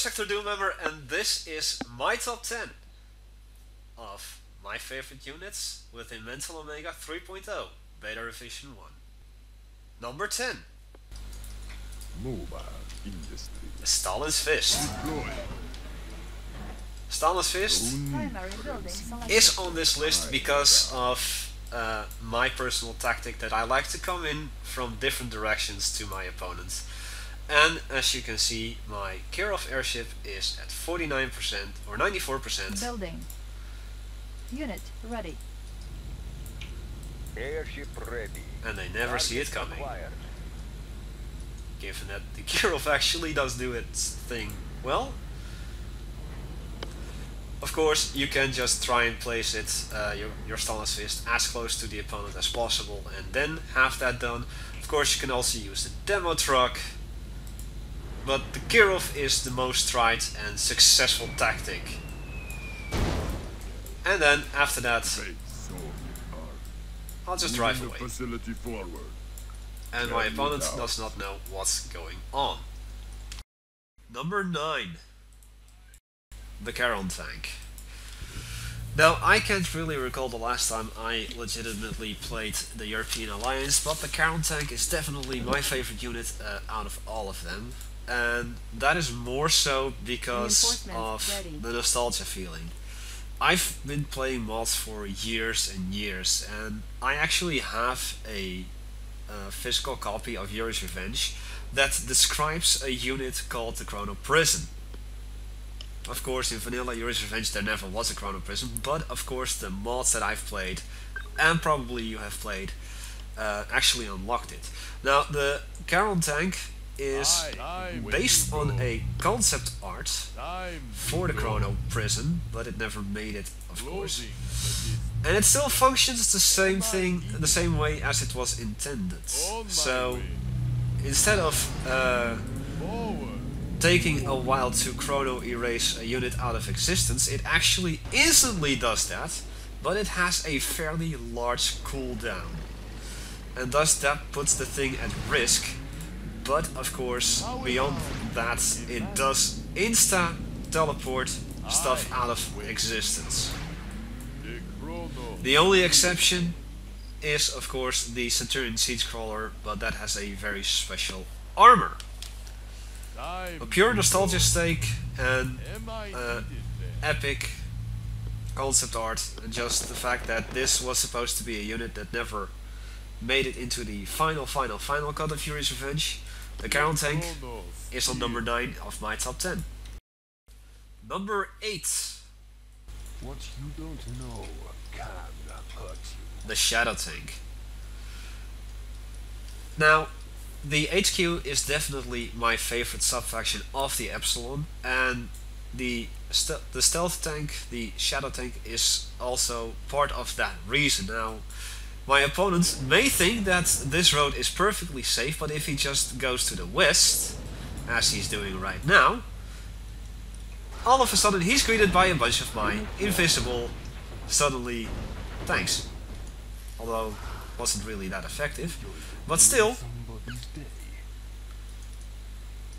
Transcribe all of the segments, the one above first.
is Hecthor Doomhammer, and this is my top 10 of my favorite units within Mental Omega 3.0 Beta Revision 1. Number 10. Mobile Industry. Stalin's Fist. Deploy. Stalin's Fist is on this list because of my personal tactic that I like to come in from different directions to my opponents. And as you can see, my Kirov airship is at 49% or 94%. Building. Unit ready. Airship ready. And they never see it coming. Acquired. Given that the Kirov actually does do its thing well. Of course, you can just try and place it, your Stalin's Fist, as close to the opponent as possible and then have that done. Of course, you can also use the demo truck. But the Kirov is the most tried and successful tactic. And then, after that, I'll just drive away. Facility forward. And my opponent does not know what's going on. Number 9. The Charon tank. Now, I can't really recall the last time I legitimately played the European Alliance, but the Charon tank is definitely my favorite unit out of all of them. And that is more so because of the nostalgia feeling. I've been playing mods for years and years, and I actually have a physical copy of Yuri's Revenge that describes a unit called the Chrono Prison. Of course, in vanilla Yuri's Revenge there never was a Chrono Prison, but of course the mods that I've played, and probably you have played, actually unlocked it. Now, the Charon tank is based on a concept art for the Chrono Prison, but it never made it, of course. And it still functions the same thing, the same way as it was intended. So, instead of taking a while to chrono erase a unit out of existence, it actually instantly does that, but it has a fairly large cooldown. And thus that puts the thing at risk, but of course, beyond that, it does insta-teleport stuff out of existence. The only exception is, of course, the Centurion Siege Crawler, but that has a very special armor. A pure nostalgia stake and epic concept art, and just the fact that this was supposed to be a unit that never made it into the final cut of Yuri's Revenge. The Charon tank is on number 9 of my top 10. Number 8. What you don't know can hurt you. The Shadow tank. Now, the HQ is definitely my favorite subfaction of the Epsilon, and the stealth tank, the Shadow tank, is also part of that reason. Now, my opponent may think that this road is perfectly safe, but if he just goes to the west, as he's doing right now, all of a sudden he's greeted by a bunch of my invisible, suddenly tanks. Although, wasn't really that effective, but still,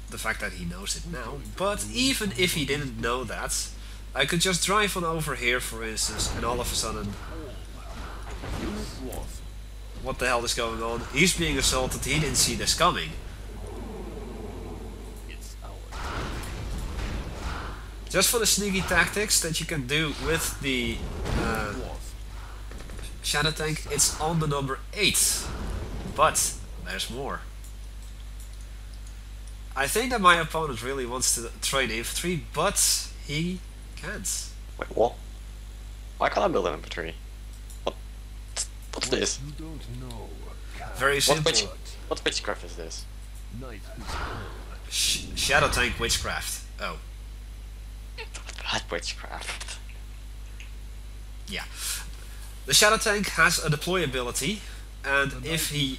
the fact that he knows it now. But even if he didn't know that, I could just drive on over here, for instance, and all of a sudden, what the hell is going on? He's being assaulted, he didn't see this coming. Just for the sneaky tactics that you can do with the Shadow tank, it's on the number 8. But there's more. I think that my opponent really wants to train infantry, but he can't. Wait, what? Why can't I build an infantry? What's this? You don't know can Very simple. What witchcraft is this? night is Shadow tank witchcraft. Oh, Bad witchcraft. yeah. The Shadow tank has a deploy ability, and if you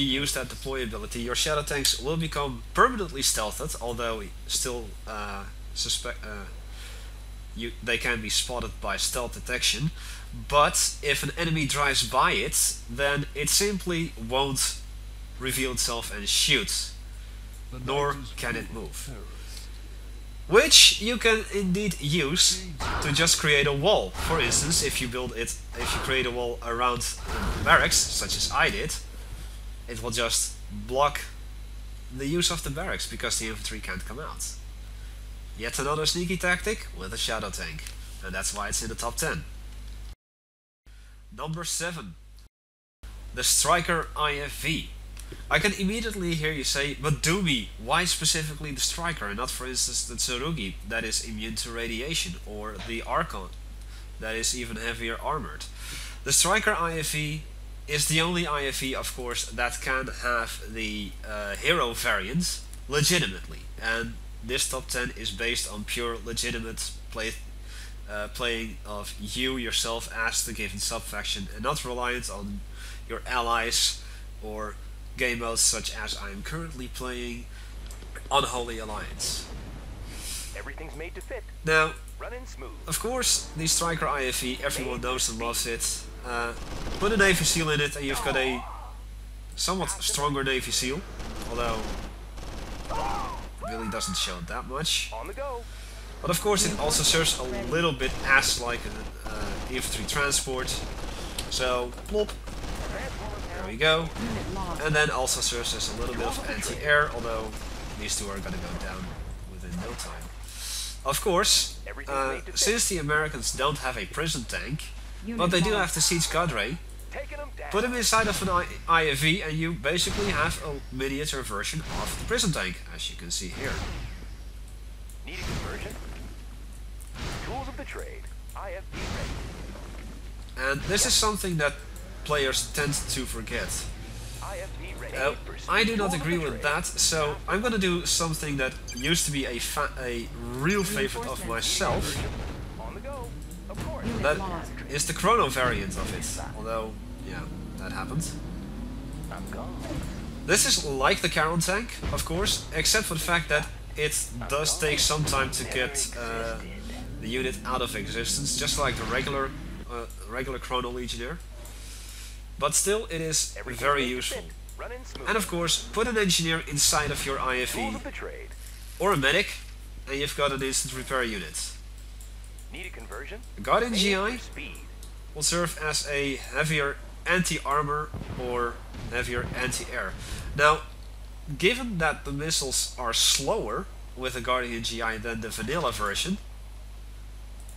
use that deploy ability, your Shadow tanks will become permanently stealthed, although still they can be spotted by stealth detection. But if an enemy drives by it, then it simply won't reveal itself and shoot, nor can it move. which you can indeed use to just create a wall. For instance, if you create a wall around the barracks, such as I did, it will just block the use of the barracks because the infantry can't come out. Yet another sneaky tactic with a shadow tank, and that's why it's in the top 10. Number 7. The Striker IFV. I can immediately hear you say, but Doomy, why specifically the Striker and not for instance the Tsurugi that is immune to radiation, or the Archon that is even heavier armored? The Striker IFV is the only IFV, of course, that can have the hero variant legitimately, and this top 10 is based on pure legitimate playing of you yourself as the given sub-faction and not reliant on your allies or game modes such as I am currently playing Unholy Alliance. Everything's made to fit. Now, Running smooth. of course, the Striker IFV, everyone knows and loves it. Put a Navy SEAL in it and you've got a somewhat stronger Navy SEAL, although it really doesn't show that much. On the go. But of course it also serves a little bit as like an infantry transport. So, plop, there we go. And then also serves as a little bit of anti-air, although these two are gonna go down within no time. Of course, since the Americans don't have a prison tank, but they do have the Siege Cadre, put them inside of an IFV and you basically have a miniature version of the prison tank, as you can see here. Need a conversion? Tools of the trade. IFV ready. And this is something that players tend to forget. IFV ready. I do not agree with that, so I'm gonna do something that used to be a real favorite of myself. On the go. Of course. That is the Chrono variant of it, although, yeah, that happened. I'm gone. This is like the Caron tank, of course, except for the fact that it does take some time to get the unit out of existence, just like the regular Chrono Legionnaire. But still, it is very useful. Running smooth. And of course, put an engineer inside of your Tools IFV of the trade. or a medic, and you've got an instant repair unit. Need a conversion? The Guardian Aim GI for speed. will serve as a heavier anti-armor or heavier anti-air. Now, given that the missiles are slower with the Guardian GI than the vanilla version,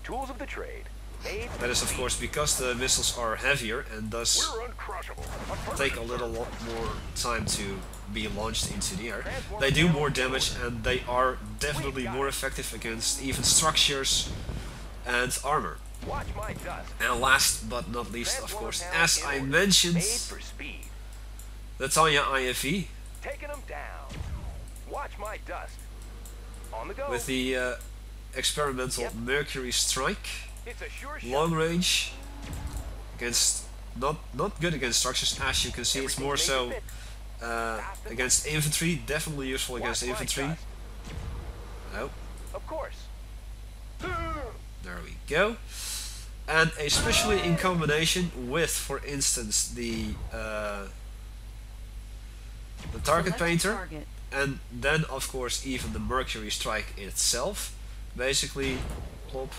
Tools of the trade. Made that is of course because the missiles are heavier and thus We're uncrushable. take a little lot more time to be launched into the air. They do more damage and they are definitely more effective against even structures and armor. Watch my dust. And last but not least, of course, as I mentioned, Made for speed. the Tanya IFV Taking them down. Watch my dust. On the go. with the experimental Mercury Strike, It's a sure shot. long range, against not good against structures, as you can see. It's more so against infantry, definitely useful against Watch my infantry. dust. Oh, Of course. there we go. And especially in combination with, for instance, the target Select painter, target. and then of course even the Mercury Strike itself. Basically, plop,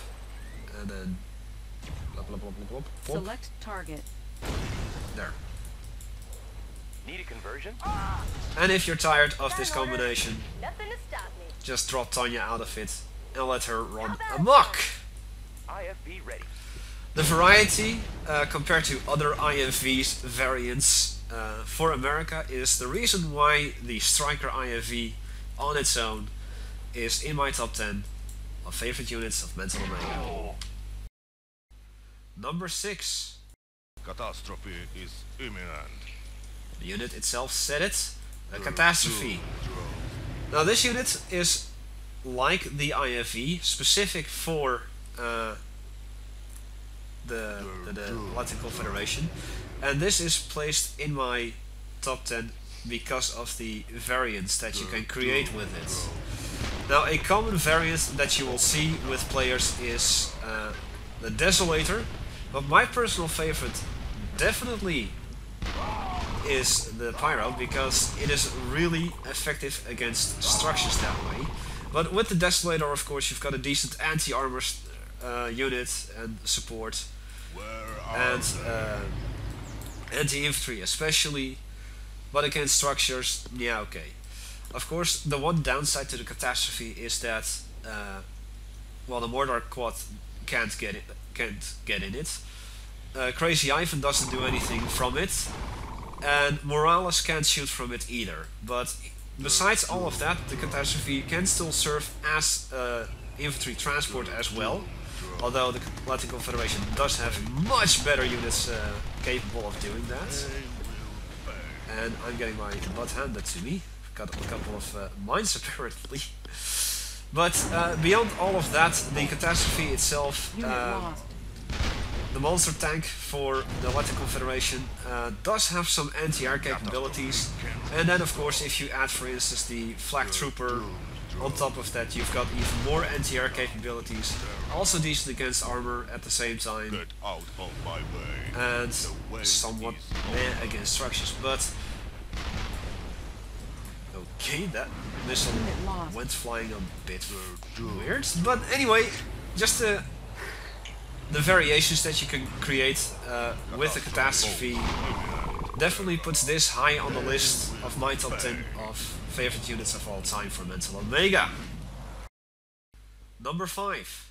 and then plop, plop, plop, plop, plop, Select target. there. Need a conversion? And if you're tired of this combination, Nothing to stop me. just drop Tanya out of it and let her run amok. IFV ready. The variety compared to other IFV's variants for America is the reason why the Striker IFV on its own is in my top 10 of favorite units of Mental Omega. Number 6. Catastrophe is imminent. The unit itself said it, the Catastrophe. Now this unit is like the IFV, specific for the Latin Confederation, and this is placed in my top 10 because of the variants that you can create with it. Now a common variant that you will see with players is the Desolator, but my personal favorite definitely is the Pyro, because it is really effective against structures that way. But with the Desolator, of course, you've got a decent anti-armor unit and support, and anti-infantry especially, but against structures, yeah, okay. Of course, the one downside to the Catastrophe is that, well, the Mortar Quad can't get in it. Crazy Ivan doesn't do anything from it, and Morales can't shoot from it either. But besides all of that, the Catastrophe can still serve as infantry transport as well, although the Latin Confederation does have much better units capable of doing that. And I'm getting my butt handed to me. Got a couple of mines apparently. But beyond all of that, the Catastrophe itself, the monster tank for the Latin Confederation, does have some anti-air capabilities. And then of course, if you add for instance the Flak Trooper, on top of that you've got even more anti-air capabilities, also decent against armor at the same time, and somewhat meh against structures. But okay, that missile went flying a bit weird. But anyway, just the variations that you can create with the Catastrophe definitely puts this high on the list of my top 10 of favorite units of all time for Mental Omega. Number 5.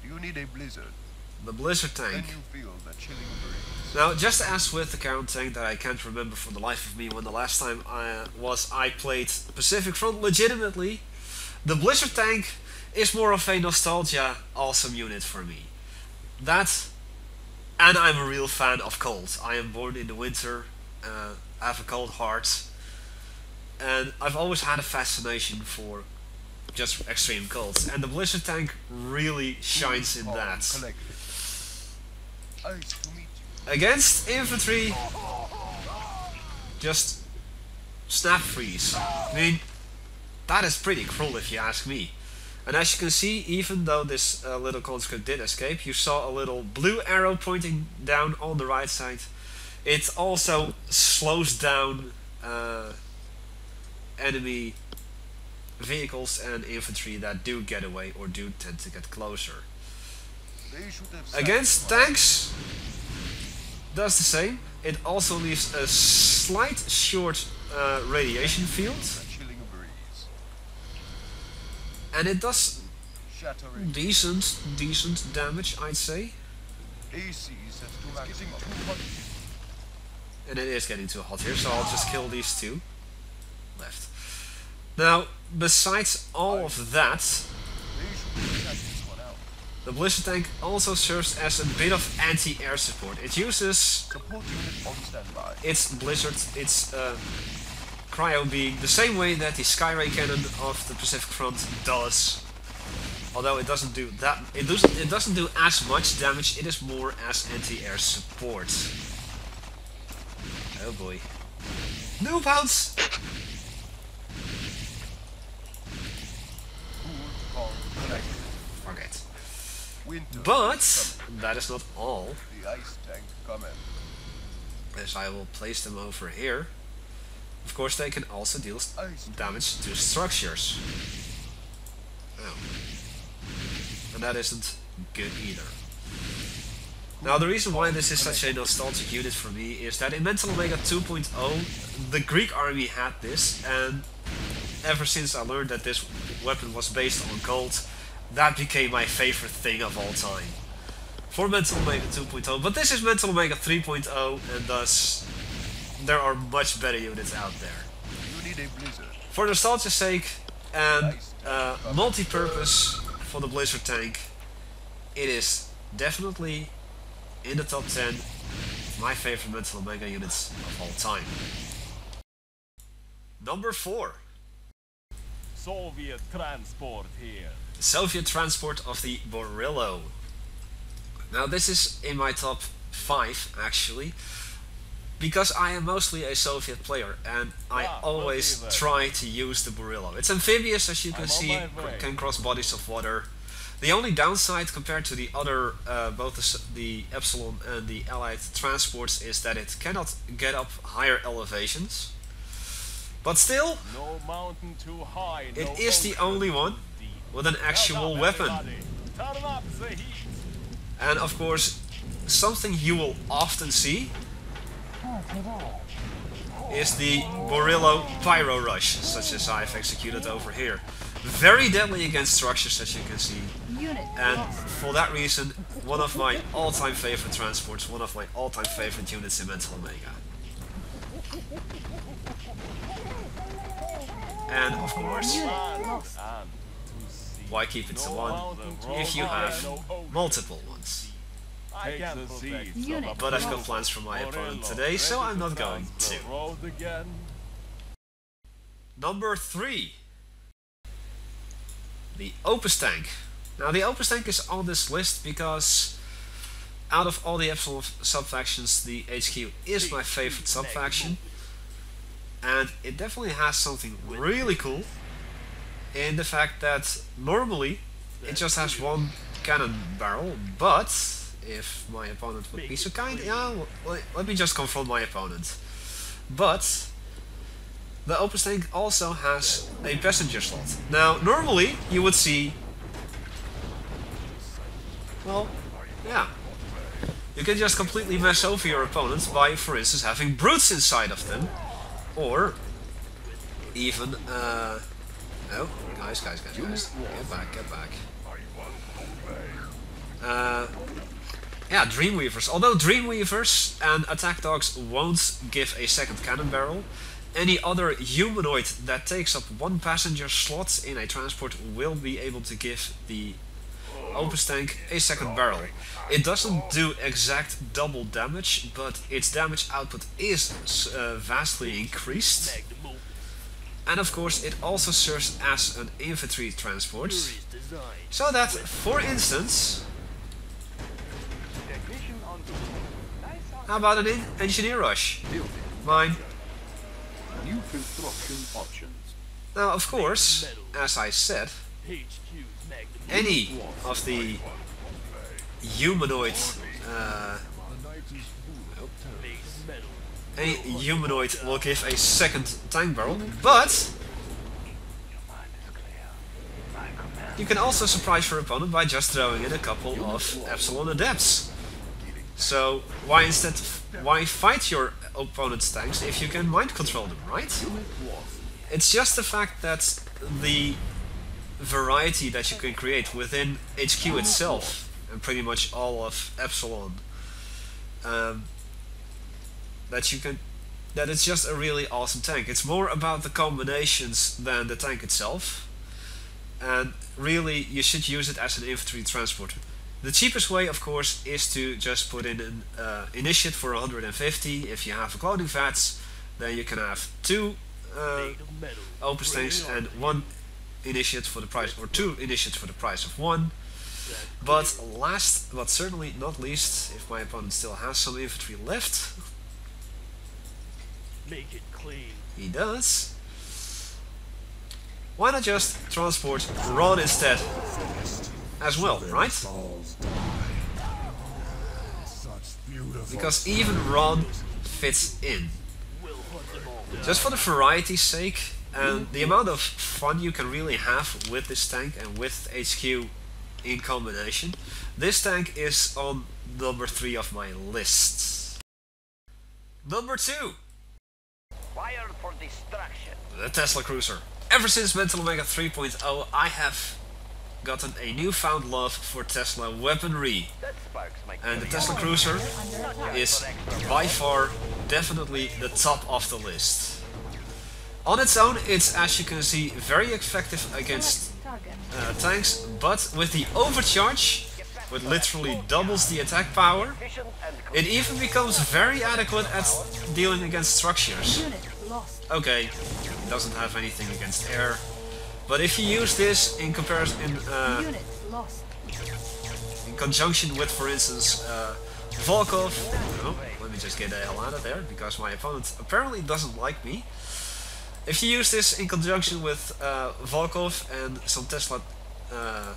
You need a blizzard. The Blizzard tank. Then you feel the chilling breeze. Now, just as with the Count tank that I can't remember for the life of me when the last time I played Pacific Front legitimately, the Blizzard tank is more of a nostalgia awesome unit for me. That, and I'm a real fan of cold. I am born in the winter, I have a cold heart, and I've always had a fascination for just extreme colds, and the Blizzard tank really shines in that. Against infantry, just snap freeze. I mean, that is pretty cruel if you ask me. And as you can see, even though this little conscript did escape, you saw a little blue arrow pointing down on the right side. It also slows down enemy vehicles and infantry that do get away or do tend to get closer. Against tanks, does the same. It also leaves a slight short radiation field. And it does decent damage, I'd say. And it is getting too hot here, so I'll just kill these two left. Now, besides all of that, the Blizzard tank also serves as a bit of anti-air support. It uses its Blizzard, its cryo being the same way that the Skyray cannon of the Pacific Front does. Although it doesn't do that, it doesn't do as much damage. It is more as anti-air support. Oh boy! No pounce. Forget. But that is not all. As I will place them over here. Of course, they can also deal damage to structures. Oh. And that isn't good either. Now, the reason why this is such a nostalgic unit for me is that in Mental Omega 2.0, the Greek army had this, and ever since I learned that this weapon was based on gold, that became my favorite thing of all time. For Mental Omega 2.0, but this is Mental Omega 3.0, and thus there are much better units out there. For nostalgia's sake and multi-purpose for the Blizzard tank, it is definitely in the top 10 my favorite Mental Omega units of all time. Number 4. Soviet transport here. The Soviet transport of the Borillo. Now this is in my top 5 actually, because I am mostly a Soviet player and I always try to use the Borillo. It's amphibious, as you can see, can cross bodies of water. The only downside compared to the other, both the Epsilon and the Allied transports, is that it cannot get up higher elevations. But still, No mountain too high, no it is the ocean only too one deep. with an actual weapon. Turn up the heat. And of course, something you will often see is the Borillo Pyro Rush, such as I've executed over here. Very deadly against structures, as you can see. Unit And lost. for that reason, one of my all-time favorite transports, one of my all-time favorite units in Mental Omega. And of course, Unit lost. why keep it to one if you have multiple ones? I can't protect Unit But I've got lost. plans for my opponent today, so I'm not going to. Road again. Number 3. The Opus tank. Now the Opus tank is on this list because out of all the Epsilon sub-factions, the HQ is my favorite sub-faction. And it definitely has something really cool in the fact that normally it just has one cannon barrel, but if my opponent would be so kind, yeah, let me just confront my opponent. But the Opus tank also has a passenger slot. Now, normally you would see, well, yeah, you can just completely mess over your opponents by, for instance, having brutes inside of them, or even, oh, guys, get back. Yeah, Dreamweavers. Although Dreamweavers and attack dogs won't give a second cannon barrel, any other humanoid that takes up one passenger slot in a transport will be able to give the Opus tank a second barrel. It doesn't do exact double damage, but its damage output is vastly increased. And of course it also serves as an infantry transport. So that, for instance, how about an engineer rush? Mine. New construction options. Now, of course, as I said, any of the humanoid, any humanoid will give a second tank barrel, but you can also surprise your opponent by just throwing in a couple of Epsilon Adepts. So why fight your opponent's tanks if you can mind control them, right? It's just the fact that the variety that you can create within HQ itself, and pretty much all of Epsilon, that it's just a really awesome tank. It's more about the combinations than the tank itself, and really you should use it as an infantry transporter. The cheapest way, of course, is to just put in an initiate for 150. If you have a cloning vats, then you can have 2 Opus tanks and 1 initiate for the price, or 2 initiates for the price of 1. But last, but certainly not least, if my opponent still has some infantry left, Make it clean. he does. Why not just transport Ron instead as well, right? Because even Ron fits in. Just for the variety's sake, and the amount of fun you can really have with this tank and with HQ in combination, this tank is on number 3 of my list. Number 2. Wired for destruction. The Tesla Cruiser. Ever since Mental Omega 3.0, I have gotten a newfound love for Tesla weaponry. That sparks my And the Tesla Cruiser is by far definitely the top of the list. On its own, it's, as you can see, very effective against Target. tanks, but with the overcharge, which literally doubles the attack power, efficient and it even becomes very adequate at dealing against structures. Unit lost. Okay, it doesn't have anything against air, but if you use this in comparison, Unit lost. in conjunction with, for instance, Volkov, oh, let me just get the hell out of there, because my opponent apparently doesn't like me. If you use this in conjunction with Volkov and some Tesla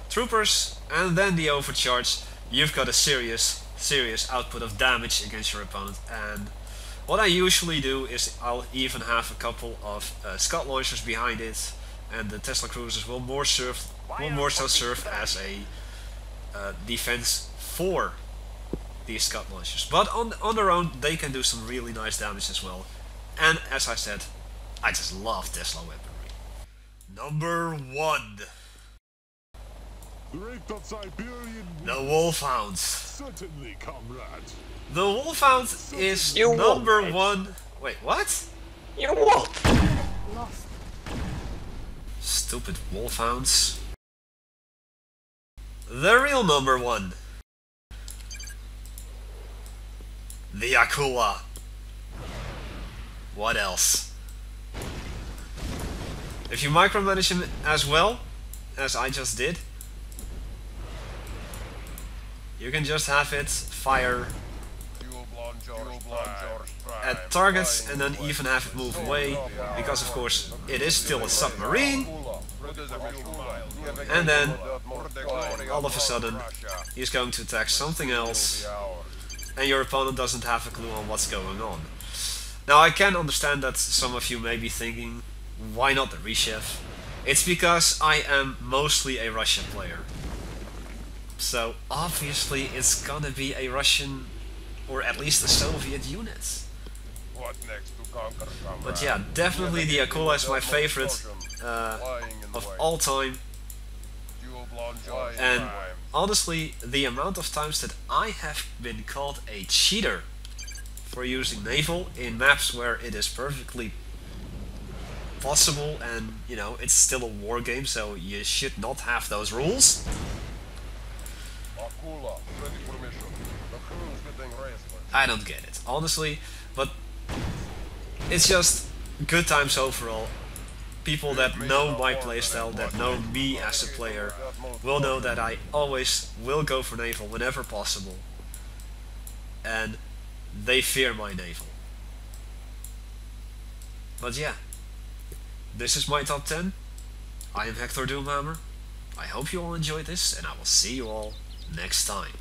troopers, and then the overcharge, you've got a serious output of damage against your opponent, and What I usually do is I'll even have a couple of Scud launchers behind it, and the Tesla cruisers will more so serve as a defense for these Scud launchers. But on their own, they can do some really nice damage as well. And as I said, I just love Tesla weaponry. Number 1. The Wolfhounds. Certainly, comrade. The Wolfhound is number 1. Wait, what? You what? Lost. Stupid Wolfhounds. The real number 1. The Akula. What else? If you micromanage him as well as I just did, you can just have it fire at targets and then even have it move away, because of course it is still a submarine, and then all of a sudden he's going to attack something else and your opponent doesn't have a clue on what's going on. Now I can understand that some of you may be thinking, why not the Reshiv? It's because I am mostly a Russian player. So obviously it's gonna be a Russian, or at least a Soviet unit. But yeah, definitely the Akula is my favorite of all time. And honestly, the amount of times that I have been called a cheater for using naval in maps where it is perfectly possible, and you know, it's still a war game, so you should not have those rules. I don't get it, honestly, but it's just good times overall. People that know my playstyle, that know me as a player, will know that I always will go for naval whenever possible. And they fear my naval. But yeah, this is my top 10. I am Hecthor Doomhammer. I hope you all enjoyed this, and I will see you all next time.